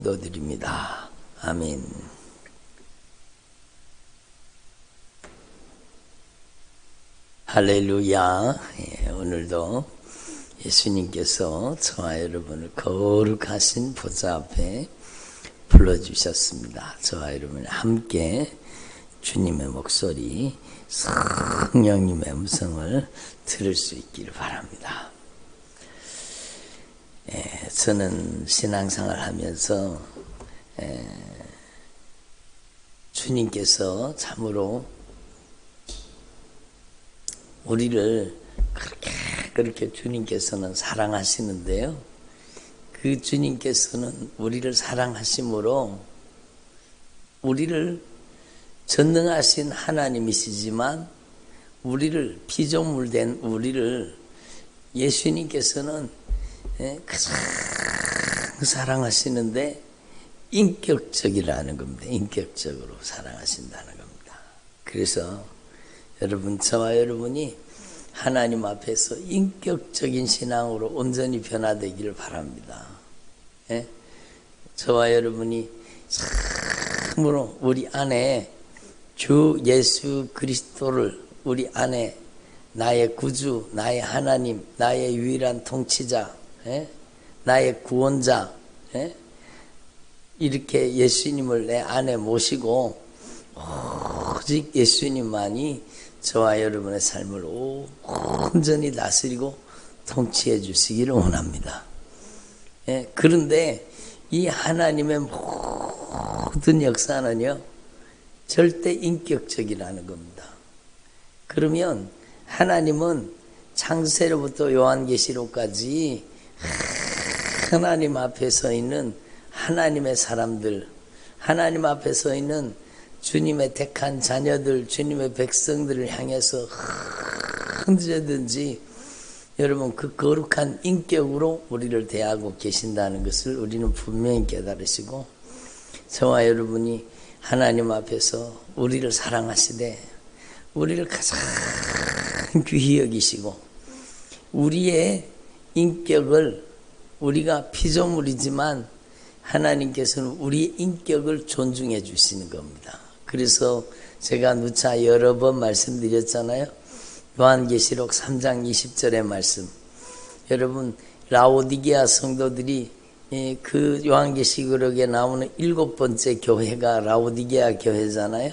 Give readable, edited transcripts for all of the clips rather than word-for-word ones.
기도드립니다. 아멘. 할렐루야. 오늘도 예수님께서 저와 여러분을 거룩하신 보좌 앞에 불러주셨습니다. 저와 여러분 함께 주님의 목소리, 성령님의 음성을 들을 수 있기를 바랍니다. 저는 신앙생활 하면서 주님께서 참으로 우리를 그렇게 주님께서는 사랑하시는데요. 그 주님께서는 우리를 사랑하심으로 우리를 전능하신 하나님이시지만 우리를 피조물된 우리를 예수님께서는 가장 사랑하시는데 인격적이라는 겁니다. 인격적으로 사랑하신다는 겁니다. 그래서 여러분, 저와 여러분이 하나님 앞에서 인격적인 신앙으로 온전히 변화되기를 바랍니다. 저와 여러분이 참으로 우리 안에 주 예수 그리스도를 우리 안에 나의 구주, 나의 하나님, 나의 유일한 통치자, 나의 구원자, 이렇게 예수님을 내 안에 모시고 오직 예수님만이 저와 여러분의 삶을 온전히 다스리고 통치해 주시기를 원합니다. 그런데 이 하나님의 모든 역사는요, 절대 인격적이라는 겁니다. 그러면 하나님은 창세로부터 요한계시록까지 하나님 앞에 서 있는 하나님의 사람들, 하나님 앞에 서 있는 주님의 택한 자녀들, 주님의 백성들을 향해서 언제든지 여러분 그 거룩한 인격으로 우리를 대하고 계신다는 것을 우리는 분명히 깨달으시고, 저와 여러분이 하나님 앞에서 우리를 사랑하시되 우리를 가장 귀히 여기시고 우리의 인격을, 우리가 피조물이지만 하나님께서는 우리의 인격을 존중해 주시는 겁니다. 그래서 제가 누차 여러 번 말씀드렸잖아요. 요한계시록 3장 20절의 말씀. 여러분, 라오디게아 성도들이 그 요한계시록에 나오는 7번째 교회가 라오디게아 교회잖아요.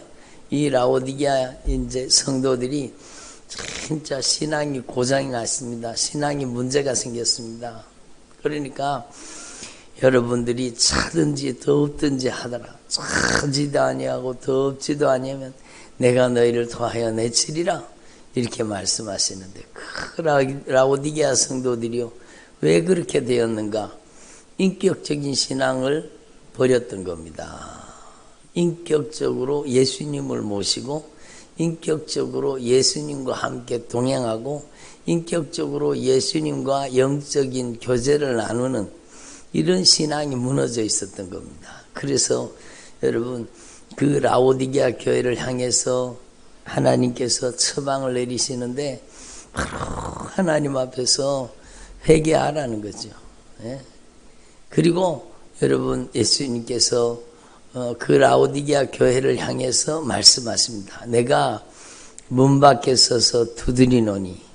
이 라오디게아 이제 성도들이 진짜 신앙이 고장이 났습니다. 신앙이 문제가 생겼습니다. 그러니까 여러분들이 차든지 덥든지 하더라, 차지도 아니하고 덥지도 아니하면 내가 너희를 도하여 내치리라, 이렇게 말씀하시는데, 그 라오디게아 성도들이요, 왜 그렇게 되었는가? 인격적인 신앙을 버렸던 겁니다. 인격적으로 예수님을 모시고 인격적으로 예수님과 함께 동행하고 인격적으로 예수님과 영적인 교제를 나누는 이런 신앙이 무너져 있었던 겁니다. 그래서 여러분, 그 라오디게아 교회를 향해서 하나님께서 처방을 내리시는데 바로 하나님 앞에서 회개하라는 거죠. 그리고 여러분, 예수님께서 그 라오디게아 교회를 향해서 말씀하십니다. 내가 문 밖에 서서 두드리노니.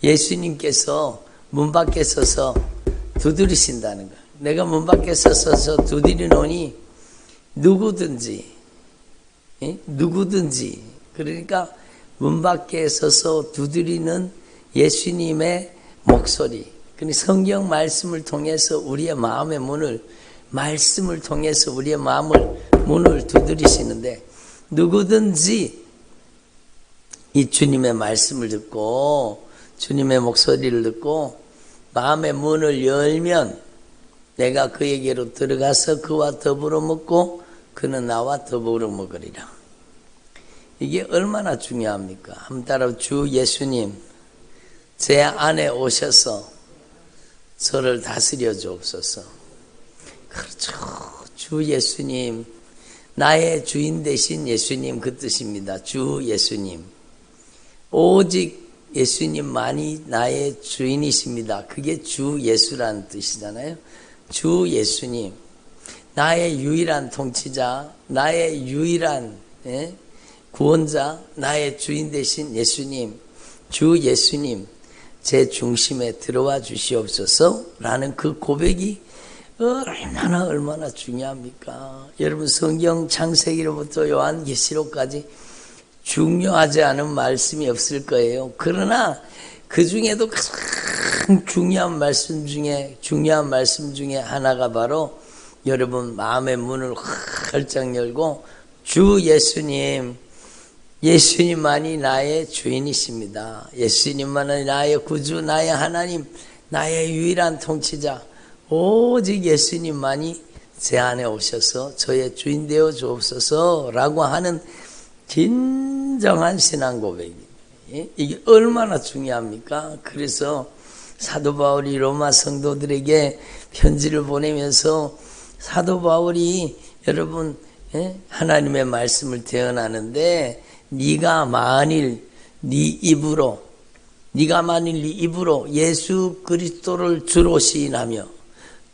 예수님께서 문 밖에 서서 두드리신다는 거예요. 내가 문 밖에 서서 두드리노니 누구든지, 그러니까 문 밖에 서서 두드리는 예수님의 목소리, 성경 말씀을 통해서 우리의 마음의 문을, 말씀을 통해서 우리의 문을 두드리시는데, 누구든지 이 주님의 말씀을 듣고 주님의 목소리를 듣고 마음의 문을 열면 내가 그에게로 들어가서 그와 더불어 먹고 그는 나와 더불어 먹으리라. 이게 얼마나 중요합니까? 한번 따라, 주 예수님, 제 안에 오셔서 저를 다스려 주옵소서. 그렇죠. 주 예수님, 나의 주인 되신 예수님, 그 뜻입니다. 주 예수님. 오직 예수님만이 나의 주인이십니다. 그게 주 예수라는 뜻이잖아요. 주 예수님, 나의 유일한 통치자, 나의 유일한 구원자, 나의 주인 되신 예수님, 주 예수님, 제 중심에 들어와 주시옵소서 라는 그 고백이 얼마나 중요합니까? 여러분, 성경 창세기로부터 요한계시록까지 중요하지 않은 말씀이 없을 거예요. 그러나 그 중에도 가장 중요한 말씀 중에 하나가 바로 여러분 마음의 문을 활짝 열고 주 예수님, 예수님만이 나의 주인이십니다. 예수님만이 나의 구주, 나의 하나님, 나의 유일한 통치자, 오직 예수님만이 제 안에 오셔서 저의 주인 되어 주옵소서 라고 하는 진정한 신앙 고백입니다. 이게 얼마나 중요합니까? 그래서 사도 바울이 로마 성도들에게 편지를 보내면서 사도 바울이 여러분 하나님의 말씀을 대언하는데 네가 만일 네 입으로 예수 그리스도를 주로 시인하며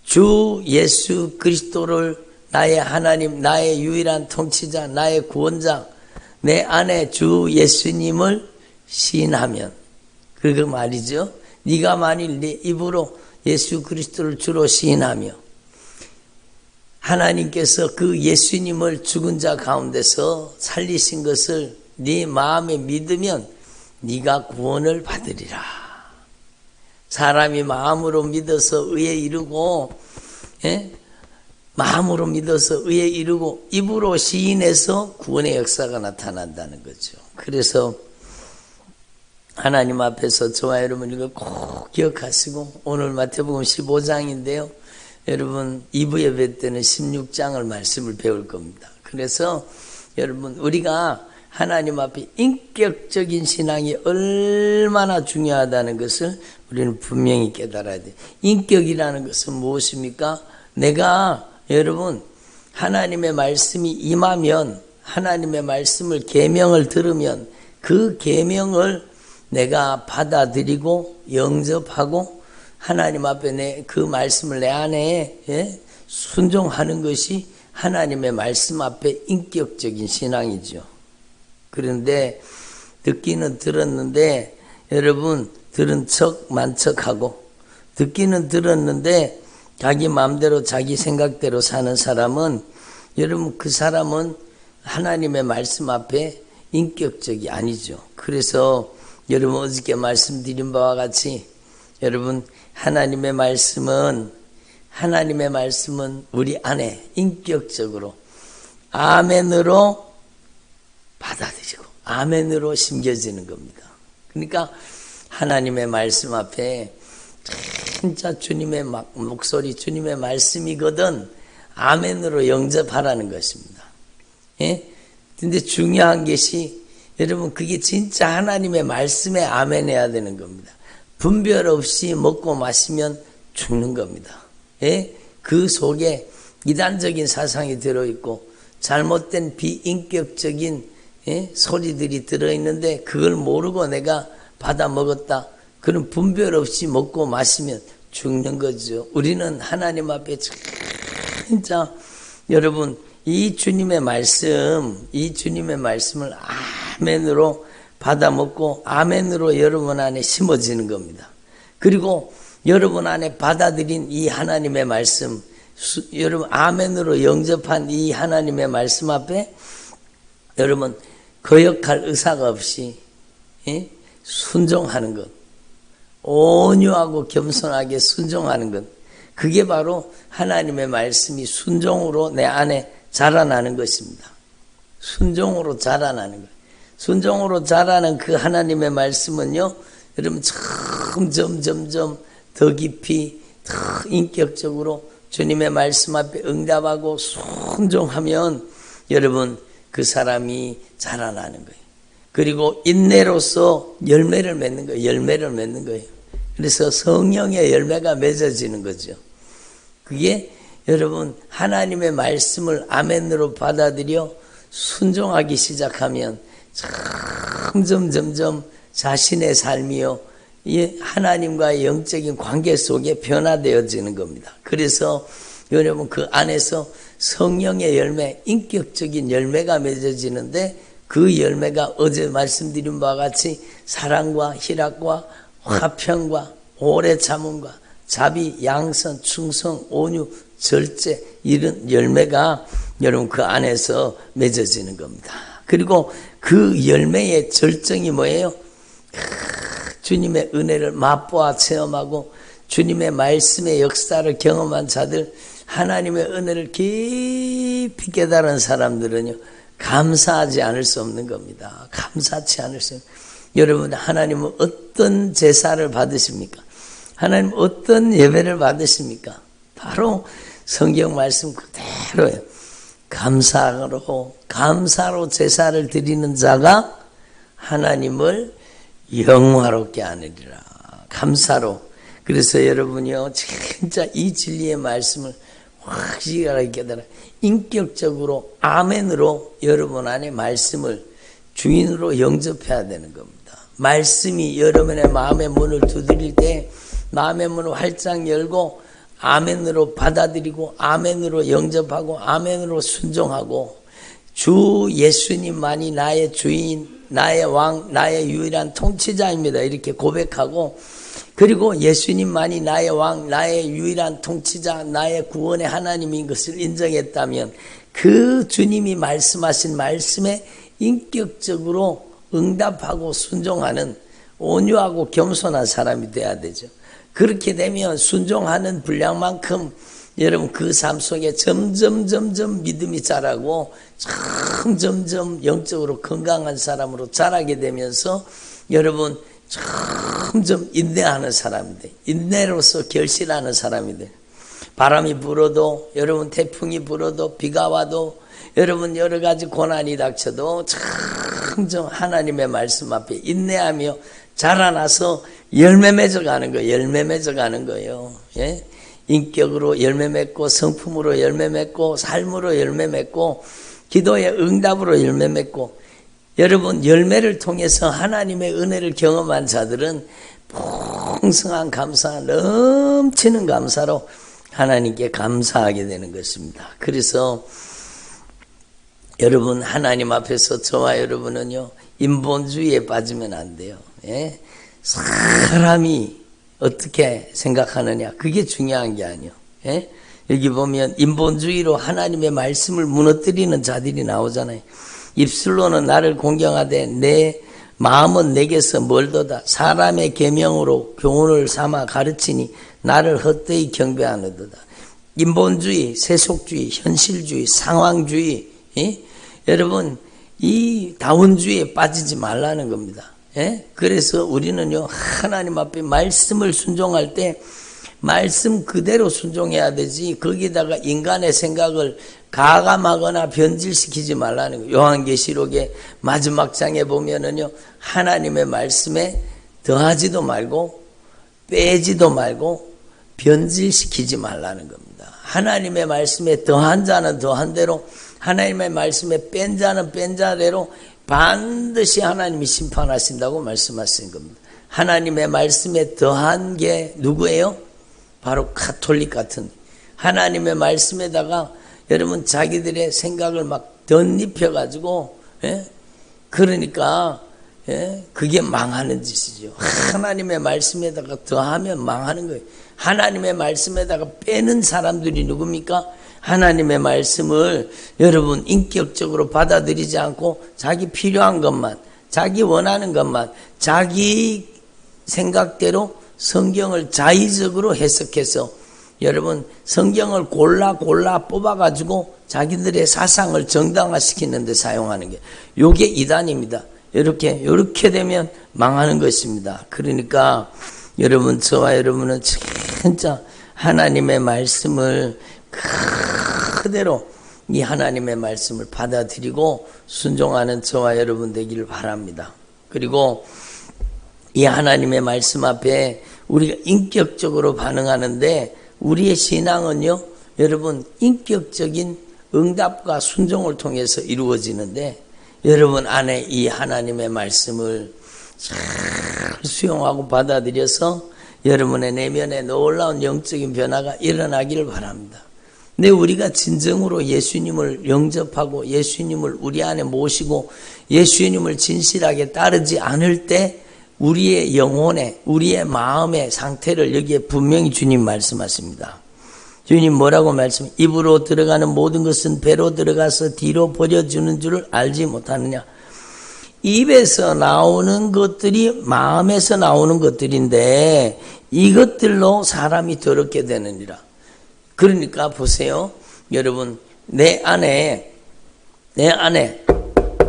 주 예수 그리스도를 나의 하나님, 나의 유일한 통치자, 나의 구원자, 내 안에 주 예수님을 시인하면, 그거 말이죠. 네가 만일 네 입으로 예수 그리스도를 주로 시인하며 하나님께서 그 예수님을 죽은 자 가운데서 살리신 것을 네 마음에 믿으면 네가 구원을 받으리라. 사람이 마음으로 믿어서 의에 이르고, 마음으로 믿어서 의에 이르고 입으로 시인해서 구원의 역사가 나타난다는 거죠. 그래서 하나님 앞에서 저와 여러분 이거 꼭 기억하시고, 오늘 마태복음 15장인데요. 여러분 2부 예배 때는 16장을 말씀을 배울 겁니다. 그래서 여러분 우리가 하나님 앞에 인격적인 신앙이 얼마나 중요하다는 것을 우리는 분명히 깨달아야 돼요. 인격이라는 것은 무엇입니까? 내가 여러분 하나님의 말씀이 임하면, 하나님의 말씀을 계명을 들으면 그 계명을 내가 받아들이고 영접하고 하나님 앞에 그 말씀을 내 안에 순종하는 것이 하나님의 말씀 앞에 인격적인 신앙이죠. 그런데 듣기는 들었는데 여러분 들은 척 만척하고, 듣기는 들었는데 자기 마음대로 자기 생각대로 사는 사람은 여러분 그 사람은 하나님의 말씀 앞에 인격적이 아니죠. 그래서 여러분 어저께 말씀드린 바와 같이 여러분 하나님의 말씀은 우리 안에 인격적으로 아멘으로 받아들이고 아멘으로 심겨지는 겁니다. 그러니까 하나님의 말씀 앞에 진짜 주님의 목소리, 주님의 말씀이거든 아멘으로 영접하라는 것입니다. 근데 중요한 것이 여러분 그게 진짜 하나님의 말씀에 아멘해야 되는 겁니다. 분별 없이 먹고 마시면 죽는 겁니다. 그 속에 이단적인 사상이 들어있고 잘못된 비인격적인 소리들이 들어있는데 그걸 모르고 내가 받아 먹었다. 그런 분별 없이 먹고 마시면 죽는 거죠. 우리는 하나님 앞에 진짜 여러분 이 주님의 말씀을 아멘으로 받아 먹고 아멘으로 여러분 안에 심어지는 겁니다. 그리고 여러분 안에 받아들인 이 하나님의 말씀, 여러분 아멘으로 영접한 이 하나님의 말씀 앞에 여러분 거역할 의사가 없이 순종하는 것, 온유하고 겸손하게 순종하는 것, 그게 바로 하나님의 말씀이 순종으로 내 안에 자라나는 것입니다. 순종으로 자라나는 것. 순종으로 자라는 그 하나님의 말씀은요, 여러분 점점 더 깊이 더 인격적으로 주님의 말씀 앞에 응답하고 순종하면 여러분 그 사람이 자라나는 거예요. 그리고 인내로서 열매를 맺는 거예요. 그래서 성령의 열매가 맺어지는 거죠. 그게 여러분 하나님의 말씀을 아멘으로 받아들여 순종하기 시작하면 점점 자신의 삶이요 이 하나님과의 영적인 관계 속에 변화되어지는 겁니다. 그래서 여러분 그 안에서 성령의 열매, 인격적인 열매가 맺어지는데 그 열매가 어제 말씀드린 바와 같이 사랑과 희락과 화평과 오래 참음과 자비, 양선, 충성, 온유, 절제 이런 열매가 여러분 그 안에서 맺어지는 겁니다. 그리고 그 열매의 절정이 뭐예요? 주님의 은혜를 맛보아 체험하고 주님의 말씀의 역사를 경험한 자들, 하나님의 은혜를 깊이 깨달은 사람들은요 감사하지 않을 수 없는 겁니다. 감사치 않을 수 없는. 여러분 하나님은 어떤 제사를 받으십니까? 하나님 어떤 예배를 받으십니까? 바로 성경 말씀 그대로예요. 감사로 제사를 드리는 자가 하나님을 영화롭게 하느니라. 감사로. 그래서 여러분이요 진짜 이 진리의 말씀을 확실하게 깨달아 인격적으로 아멘으로 여러분 안에 말씀을 주인으로 영접해야 되는 겁니다. 말씀이 여러분의 마음의 문을 두드릴 때 마음의 문을 활짝 열고 아멘으로 받아들이고 아멘으로 영접하고 아멘으로 순종하고 주 예수님만이 나의 주인, 나의 왕, 나의 유일한 통치자입니다. 이렇게 고백하고 그리고 예수님만이 나의 왕, 나의 유일한 통치자, 나의 구원의 하나님인 것을 인정했다면 그 주님이 말씀하신 말씀에 인격적으로 응답하고 순종하는 온유하고 겸손한 사람이 돼야 되죠. 그렇게 되면 순종하는 분량만큼 여러분 그 삶 속에 점점 믿음이 자라고 점점 영적으로 건강한 사람으로 자라게 되면서 여러분 점점 인내하는 사람이 돼. 인내로서 결실하는 사람이 돼. 바람이 불어도 여러분 태풍이 불어도 비가 와도 여러분 여러 가지 고난이 닥쳐도 점점 하나님의 말씀 앞에 인내하며 자라나서 열매 맺어가는 거예요. 열매 맺어가는 거예요. 예? 인격으로 열매 맺고 성품으로 열매 맺고 삶으로 열매 맺고 기도의 응답으로 열매 맺고 여러분 열매를 통해서 하나님의 은혜를 경험한 자들은 풍성한 감사, 넘치는 감사로 하나님께 감사하게 되는 것입니다. 그래서 여러분 하나님 앞에서 저와 여러분은요 인본주의에 빠지면 안 돼요. 예? 사람이 어떻게 생각하느냐 그게 중요한 게 아니에요. 예? 여기 보면 인본주의로 하나님의 말씀을 무너뜨리는 자들이 나오잖아요. 입술로는 나를 공경하되 내 마음은 내게서 멀도다. 사람의 계명으로 교훈을 삼아 가르치니 나를 헛되이 경배하느도다. 인본주의, 세속주의, 현실주의, 상황주의, 예? 여러분 이 다원주의에 빠지지 말라는 겁니다. 예? 그래서 우리는요 하나님 앞에 말씀을 순종할 때 말씀 그대로 순종해야 되지 거기다가 인간의 생각을 가감하거나 변질시키지 말라는 거예요. 요한계시록의 마지막 장에 보면은요 하나님의 말씀에 더하지도 말고 빼지도 말고 변질시키지 말라는 겁니다. 하나님의 말씀에 더한 자는 더한 대로 하나님의 말씀에 뺀 자는 뺀 자대로 반드시 하나님이 심판하신다고 말씀하신 겁니다. 하나님의 말씀에 더한 게 누구예요? 바로 가톨릭 같은 하나님의 말씀에다가 여러분 자기들의 생각을 막 덧입혀가지고 예? 그러니까 예? 그게 망하는 짓이죠. 하나님의 말씀에다가 더하면 망하는 거예요. 하나님의 말씀에다가 빼는 사람들이 누굽니까? 하나님의 말씀을 여러분 인격적으로 받아들이지 않고 자기 필요한 것만 자기 원하는 것만 자기 생각대로 성경을 자의적으로 해석해서 여러분 성경을 골라 뽑아가지고 자기들의 사상을 정당화시키는 데 사용하는 게 요게 이단입니다. 이렇게 되면 망하는 것입니다. 그러니까 여러분 저와 여러분은 진짜 하나님의 말씀을 그대로 이 하나님의 말씀을 받아들이고 순종하는 저와 여러분 되기를 바랍니다. 그리고 이 하나님의 말씀 앞에 우리가 인격적으로 반응하는데 우리의 신앙은요 여러분 인격적인 응답과 순종을 통해서 이루어지는데 여러분 안에 이 하나님의 말씀을 잘 수용하고 받아들여서 여러분의 내면에 놀라운 영적인 변화가 일어나기를 바랍니다. 근데 우리가 진정으로 예수님을 영접하고 예수님을 우리 안에 모시고 예수님을 진실하게 따르지 않을 때 우리의 영혼에, 우리의 마음의 상태를 여기에 분명히 주님 말씀하십니다. 주님 뭐라고 말씀해? 입으로 들어가는 모든 것은 배로 들어가서 뒤로 버려주는 줄을 알지 못하느냐. 입에서 나오는 것들이 마음에서 나오는 것들인데 이것들로 사람이 더럽게 되느니라. 그러니까 보세요. 여러분, 내 안에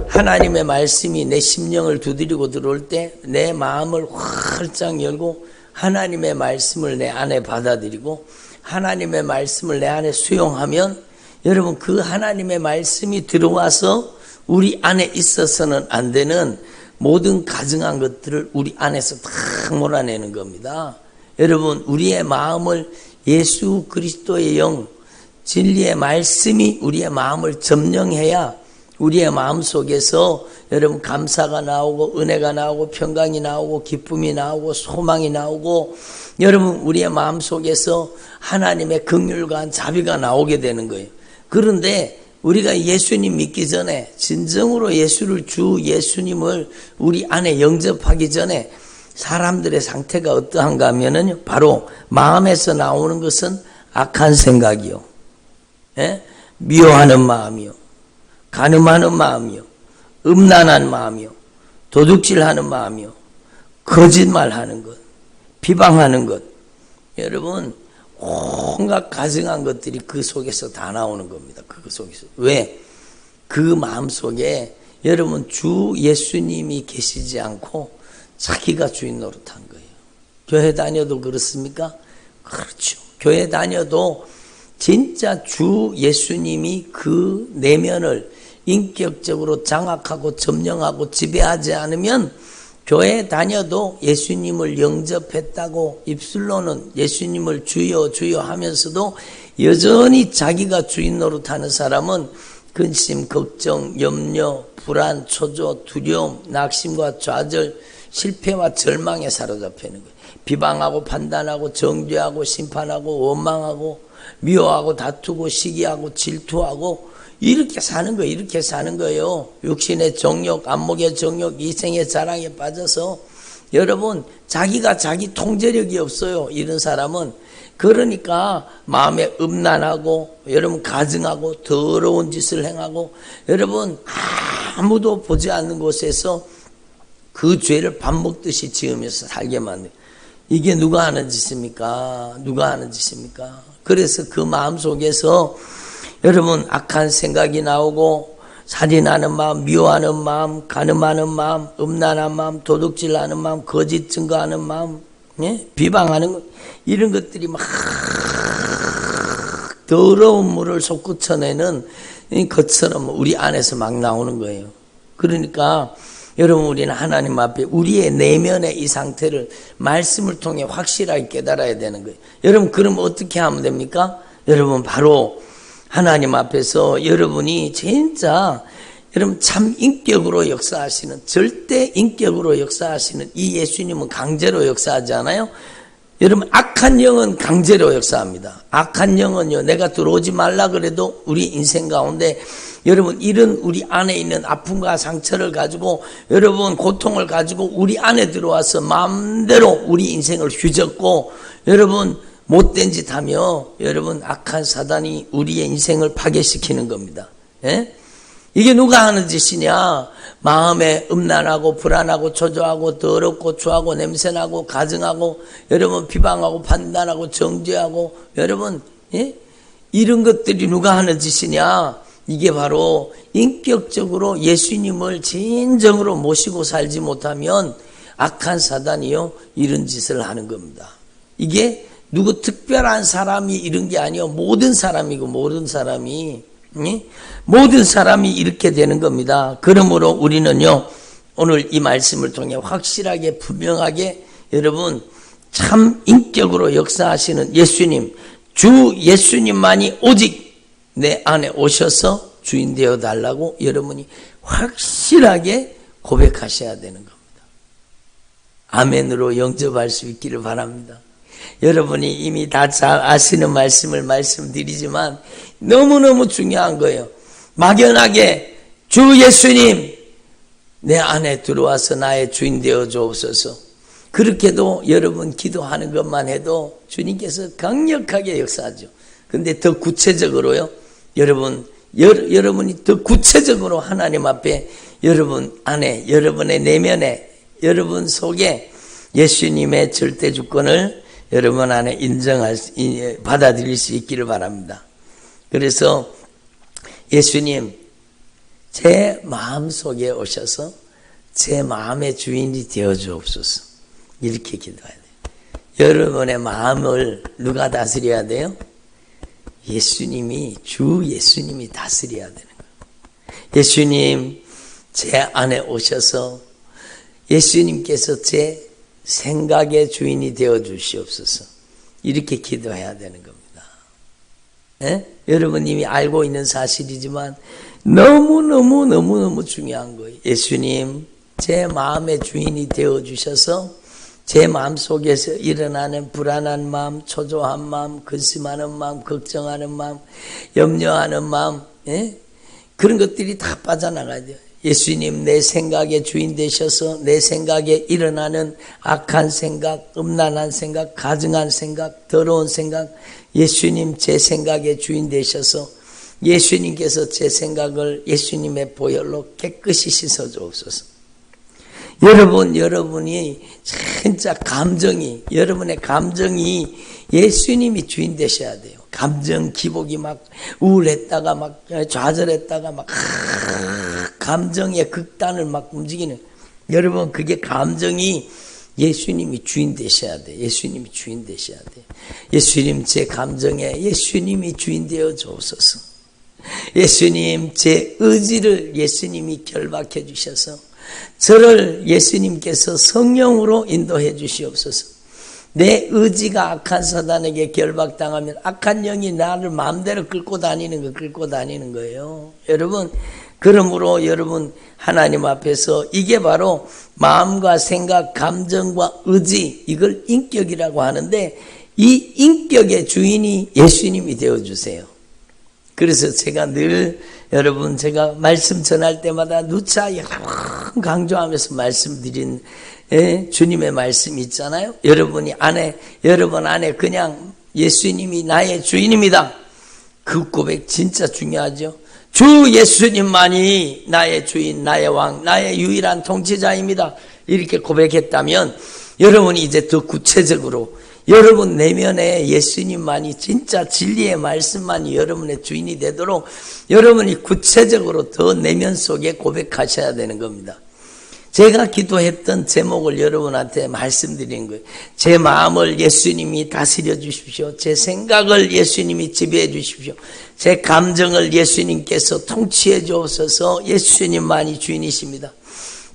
하나님의 말씀이 내 심령을 두드리고 들어올 때 내 마음을 활짝 열고 하나님의 말씀을 내 안에 받아들이고 하나님의 말씀을 내 안에 수용하면 여러분 그 하나님의 말씀이 들어와서 우리 안에 있어서는 안 되는 모든 가증한 것들을 우리 안에서 다 몰아내는 겁니다. 여러분 우리의 마음을 예수 그리스도의 영, 진리의 말씀이 우리의 마음을 점령해야 우리의 마음 속에서 여러분 감사가 나오고 은혜가 나오고 평강이 나오고 기쁨이 나오고 소망이 나오고 여러분 우리의 마음 속에서 하나님의 긍휼과 자비가 나오게 되는 거예요. 그런데 우리가 예수님 믿기 전에 진정으로 주 예수님을 우리 안에 영접하기 전에 사람들의 상태가 어떠한가 하면은 바로 마음에서 나오는 것은 악한 생각이요, 미워하는 마음이요, 간음하는 마음이요, 음란한 마음이요, 도둑질하는 마음이요, 거짓말하는 것, 비방하는 것. 여러분 온갖 가증한 것들이 그 속에서 다 나오는 겁니다. 그 속에서. 왜? 그 마음 속에 여러분 주 예수님이 계시지 않고 자기가 주인 노릇한 거예요. 교회 다녀도 그렇습니까? 그렇죠. 교회 다녀도 진짜 주 예수님이 그 내면을 인격적으로 장악하고 점령하고 지배하지 않으면 교회 다녀도 예수님을 영접했다고 입술로는 예수님을 주여 주여 하면서도 여전히 자기가 주인 노릇하는 사람은 근심, 걱정, 염려, 불안, 초조, 두려움, 낙심과 좌절, 실패와 절망에 사로잡혀 있는 거예요. 비방하고 판단하고 정죄하고 심판하고 원망하고 미워하고 다투고 시기하고 질투하고 이렇게 사는 거예요. 이렇게 사는 거예요. 육신의 정욕, 안목의 정욕, 이생의 자랑에 빠져서 여러분 자기가 자기 통제력이 없어요. 이런 사람은. 그러니까 마음에 음란하고 여러분 가증하고 더러운 짓을 행하고 여러분 아무도 보지 않는 곳에서 그 죄를 밥 먹듯이 지으면서 살게 만들어요. 이게 누가 하는 짓입니까? 누가 하는 짓입니까? 그래서 그 마음 속에서 여러분 악한 생각이 나오고 살인하는 마음, 미워하는 마음, 간음하는 마음, 음란한 마음, 도둑질하는 마음, 거짓 증거하는 마음, 비방하는 것, 이런 것들이 막 더러운 물을 솟구쳐내는 것처럼 우리 안에서 막 나오는 거예요. 그러니까 여러분 우리는 하나님 앞에 우리의 내면의 이 상태를 말씀을 통해 확실하게 깨달아야 되는 거예요. 여러분 그럼 어떻게 하면 됩니까? 여러분 바로 하나님 앞에서 여러분이 진짜 여러분 참 인격으로 역사하시는 절대 인격으로 역사하시는 이 예수님은 강제로 역사하지 않아요? 여러분 악한 영은 강제로 역사합니다. 악한 영은요 내가 들어오지 말라 그래도 우리 인생 가운데 여러분 이런 우리 안에 있는 아픔과 상처를 가지고 여러분 고통을 가지고 우리 안에 들어와서 마음대로 우리 인생을 휘젓고 여러분 못된 짓 하며 여러분 악한 사단이 우리의 인생을 파괴시키는 겁니다. 이게 누가 하는 짓이냐? 마음에 음란하고 불안하고 초조하고 더럽고 추하고 냄새나고 가증하고 여러분 비방하고 판단하고 정죄하고 여러분 이런 것들이 누가 하는 짓이냐? 이게 바로 인격적으로 예수님을 진정으로 모시고 살지 못하면 악한 사단이요 이런 짓을 하는 겁니다. 이게 누구 특별한 사람이 이런 게 아니요 모든 사람이고 모든 사람이 이렇게 되는 겁니다. 그러므로 우리는요 오늘 이 말씀을 통해 확실하게 분명하게 여러분 참 인격으로 역사하시는 예수님 주 예수님만이 오직 내 안에 오셔서 주인 되어 달라고 여러분이 확실하게 고백하셔야 되는 겁니다. 아멘으로 영접할 수 있기를 바랍니다. 여러분이 이미 다 잘 아시는 말씀을 말씀드리지만 너무너무 중요한 거예요. 막연하게 주 예수님 내 안에 들어와서 나의 주인 되어 주옵소서. 그렇게도 여러분 기도하는 것만 해도 주님께서 강력하게 역사하죠. 근데 더 구체적으로요. 여러분이 더 구체적으로 하나님 앞에 여러분 안에, 여러분의 내면에, 여러분 속에 예수님의 절대 주권을 여러분 안에 받아들일 수 있기를 바랍니다. 그래서 예수님, 제 마음 속에 오셔서 제 마음의 주인이 되어 주옵소서. 이렇게 기도해야 돼요. 여러분의 마음을 누가 다스려야 돼요? 주 예수님이 다스려야 되는 거예요. 예수님, 제 안에 오셔서 예수님께서 제 생각의 주인이 되어 주시옵소서. 이렇게 기도해야 되는 겁니다. 여러분 이미 알고 있는 사실이지만 너무너무 중요한 거예요. 예수님, 제 마음의 주인이 되어 주셔서 제 마음속에서 일어나는 불안한 마음, 초조한 마음, 근심하는 마음, 걱정하는 마음, 염려하는 마음, 그런 것들이 다 빠져나가야 돼요. 예수님, 내 생각의 주인 되셔서 내 생각에 일어나는 악한 생각, 음란한 생각, 가증한 생각, 더러운 생각, 예수님 제 생각의 주인 되셔서 예수님께서 제 생각을 예수님의 보혈로 깨끗이 씻어 주옵소서. 여러분이 진짜 여러분의 감정이 예수님이 주인 되셔야 돼요. 감정 기복이 막 우울했다가 막 좌절했다가 막 감정의 극단을 막 움직이는, 여러분 그게 감정이 예수님이 주인 되셔야 돼. 예수님이 주인 되셔야 돼. 예수님, 제 감정에 예수님이 주인 되어 주옵소서. 예수님, 제 의지를 예수님이 결박해 주셔서 저를 예수님께서 성령으로 인도해 주시옵소서. 내 의지가 악한 사단에게 결박당하면 악한 영이 나를 마음대로 끌고 다니는 거예요. 여러분, 그러므로 여러분 하나님 앞에서 이게 바로 마음과 생각, 감정과 의지, 이걸 인격이라고 하는데 이 인격의 주인이 예수님이 되어주세요. 그래서 제가 늘 여러분 제가 말씀 전할 때마다 누차 강조하면서 말씀드린 주님의 말씀이 있잖아요. 여러분 안에 그냥 예수님이 나의 주인입니다. 그 고백 진짜 중요하죠. 주 예수님만이 나의 주인, 나의 왕, 나의 유일한 통치자입니다. 이렇게 고백했다면 여러분이 이제 더 구체적으로 여러분 내면에 예수님만이 진짜 진리의 말씀만이 여러분의 주인이 되도록 여러분이 구체적으로 더 내면 속에 고백하셔야 되는 겁니다. 제가 기도했던 제목을 여러분한테 말씀드린 거예요. 제 마음을 예수님이 다스려 주십시오. 제 생각을 예수님이 지배해 주십시오. 제 감정을 예수님께서 통치해 주옵소서. 예수님만이 주인이십니다.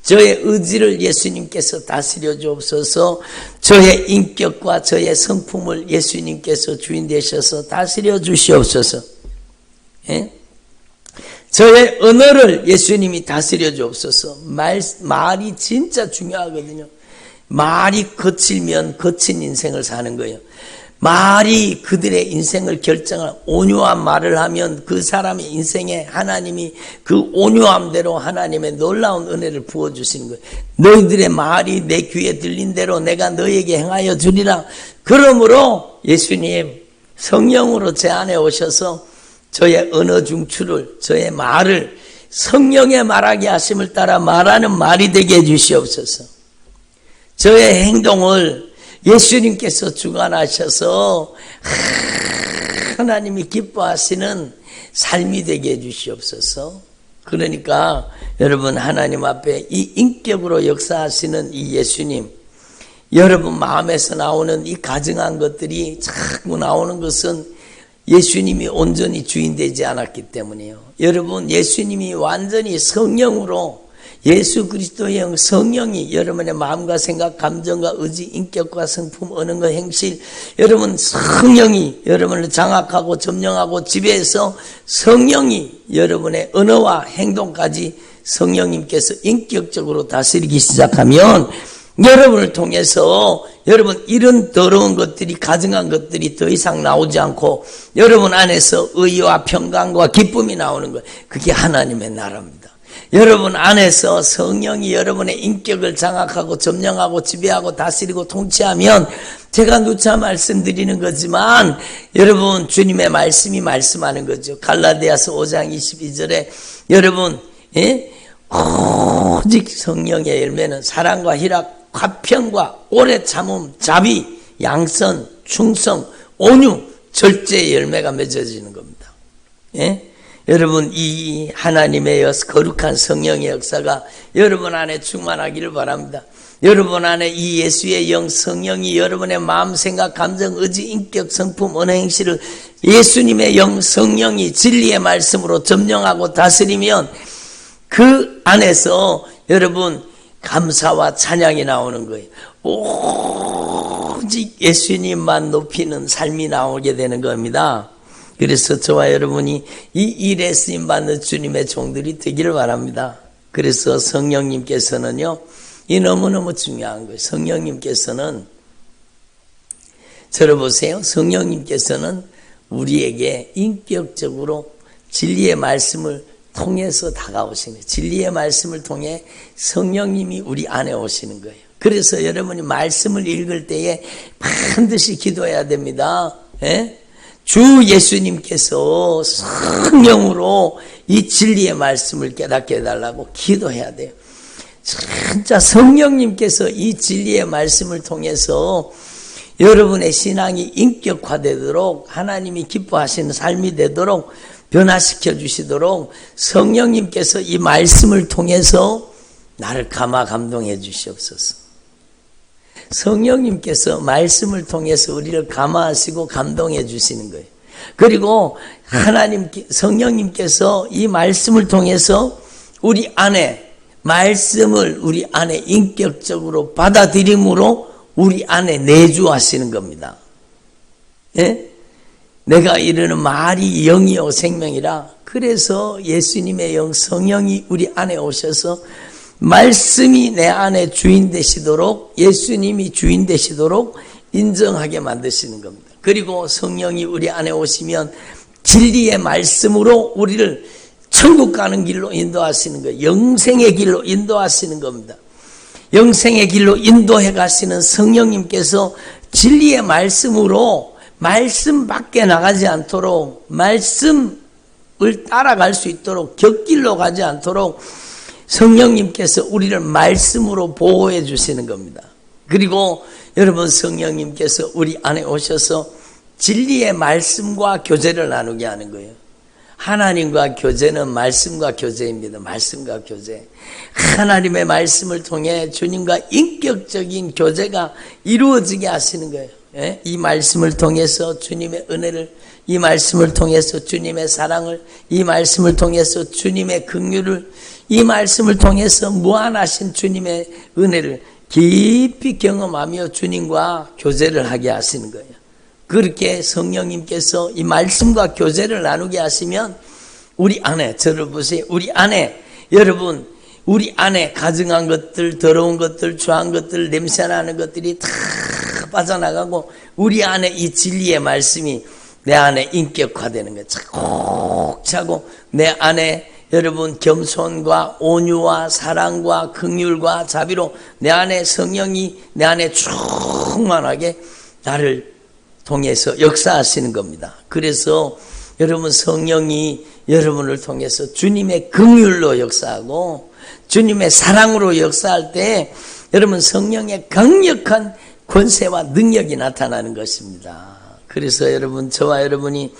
저의 의지를 예수님께서 다스려 주옵소서. 저의 인격과 저의 성품을 예수님께서 주인 되셔서 다스려 주시옵소서. 저의 언어를 예수님이 다스려 주옵소서. 말이 진짜 중요하거든요. 말이 거칠면 거친 인생을 사는 거예요. 말이 그들의 인생을 결정할, 온유한 말을 하면 그 사람의 인생에 하나님이 그 온유함대로 하나님의 놀라운 은혜를 부어주시는 거예요. 너희들의 말이 내 귀에 들린 대로 내가 너희에게 행하여 주리라. 그러므로 예수님 성령으로 제 안에 오셔서 저의 언어 중추를, 저의 말을 성령의 말하게 하심을 따라 말하는 말이 되게 해주시옵소서. 저의 행동을 예수님께서 주관하셔서 하나님이 기뻐하시는 삶이 되게 해주시옵소서. 그러니까 여러분 하나님 앞에 이 인격으로 역사하시는 이 예수님, 여러분 마음에서 나오는 이 가증한 것들이 자꾸 나오는 것은 예수님이 온전히 주인 되지 않았기 때문이에요. 여러분 예수님이 완전히 성령으로, 예수 그리스도의 성령이 여러분의 마음과 생각, 감정과 의지, 인격과 성품, 언어과 행실, 여러분 성령이 여러분을 장악하고 점령하고 지배해서 성령이 여러분의 언어와 행동까지 성령님께서 인격적으로 다스리기 시작하면 여러분을 통해서 여러분 이런 더러운 것들이 가증한 것들이 더 이상 나오지 않고 여러분 안에서 의와 평강과 기쁨이 나오는 거예요. 그게 하나님의 나라입니다. 여러분 안에서 성령이 여러분의 인격을 장악하고 점령하고 지배하고 다스리고 통치하면 제가 누차 말씀드리는 거지만 여러분 주님의 말씀이 말씀하는 거죠. 갈라디아서 5장 22절에 여러분 오직 성령의 열매는 사랑과 희락 화평과 오래 참음 자비 양선 충성 온유 절제의 열매가 맺어지는 겁니다. 여러분 이 하나님의 거룩한 성령의 역사가 여러분 안에 충만하기를 바랍니다. 여러분 안에 이 예수의 영 성령이 여러분의 마음 생각 감정 의지 인격 성품 언어 행실을 예수님의 영 성령이 진리의 말씀으로 점령하고 다스리면 그 안에서 여러분 감사와 찬양이 나오는 거예요. 오직 예수님만 높이는 삶이 나오게 되는 겁니다. 그래서 저와 여러분이 이 일에 쓰임받는 주님의 종들이 되기를 바랍니다. 그래서 성령님께서는요, 이 너무너무 중요한 거예요. 성령님께서는, 저를 보세요. 성령님께서는 우리에게 인격적으로 진리의 말씀을 통해서 다가오시는 거예요. 진리의 말씀을 통해 성령님이 우리 안에 오시는 거예요. 그래서 여러분이 말씀을 읽을 때에 반드시 기도해야 됩니다. 주 예수님께서 성령으로 이 진리의 말씀을 깨닫게 해달라고 기도해야 돼요. 진짜 성령님께서 이 진리의 말씀을 통해서 여러분의 신앙이 인격화되도록 하나님이 기뻐하시는 삶이 되도록 변화시켜 주시도록 성령님께서 이 말씀을 통해서 나를 감화 감동해 주시옵소서. 성령님께서 말씀을 통해서 우리를 감화하시고 감동해 주시는 거예요. 그리고 성령님께서 이 말씀을 통해서 우리 안에 말씀을 우리 안에 인격적으로 받아들임으로 우리 안에 내주하시는 겁니다. 내가 이르는 말이 영이요 생명이라. 그래서 예수님의 영 성령이 우리 안에 오셔서 말씀이 내 안에 주인 되시도록 예수님이 주인 되시도록 인정하게 만드시는 겁니다. 그리고 성령이 우리 안에 오시면 진리의 말씀으로 우리를 천국 가는 길로 인도하시는 거예요. 영생의 길로 인도하시는 겁니다. 영생의 길로 인도해 가시는 성령님께서 진리의 말씀으로 말씀 밖에 나가지 않도록 말씀을 따라갈 수 있도록 곁길로 가지 않도록 성령님께서 우리를 말씀으로 보호해 주시는 겁니다. 그리고 여러분 성령님께서 우리 안에 오셔서 진리의 말씀과 교제를 나누게 하는 거예요. 하나님과 교제는 말씀과 교제입니다. 말씀과 교제. 하나님의 말씀을 통해 주님과 인격적인 교제가 이루어지게 하시는 거예요. 이 말씀을 통해서 주님의 은혜를, 이 말씀을 통해서 주님의 사랑을, 이 말씀을 통해서 주님의 긍휼을, 이 말씀을 통해서 무한하신 주님의 은혜를 깊이 경험하며 주님과 교제를 하게 하시는 거예요. 그렇게 성령님께서 이 말씀과 교제를 나누게 하시면 우리 안에, 저를 보세요. 우리 안에, 여러분, 우리 안에 가증한 것들, 더러운 것들, 추한 것들, 냄새나는 것들이 다 빠져나가고 우리 안에 이 진리의 말씀이 내 안에 인격화되는 거예요. 차곡차곡 내 안에 여러분 겸손과 온유와 사랑과 긍휼과 자비로 내 안에 성령이 내 안에 충만하게 나를 통해서 역사하시는 겁니다. 그래서 여러분 성령이 여러분을 통해서 주님의 긍휼로 역사하고 주님의 사랑으로 역사할 때 여러분 성령의 강력한 권세와 능력이 나타나는 것입니다. 그래서 여러분 저와 여러분이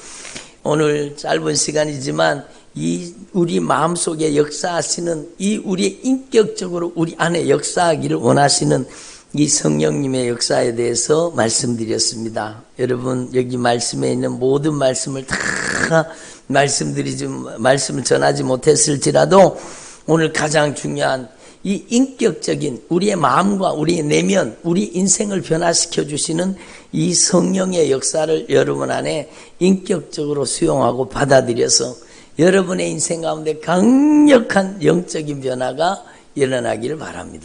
오늘 짧은 시간이지만 이 우리 마음속에 역사하시는 이 우리 인격적으로 우리 안에 역사하기를 원하시는 이 성령님의 역사에 대해서 말씀드렸습니다. 여러분 여기 말씀에 있는 모든 말씀을 다 말씀을 전하지 못했을지라도 오늘 가장 중요한 이 인격적인 우리의 마음과 우리의 내면, 우리 인생을 변화시켜 주시는 이 성령의 역사를 여러분 안에 인격적으로 수용하고 받아들여서 여러분의 인생 가운데 강력한 영적인 변화가 일어나기를 바랍니다.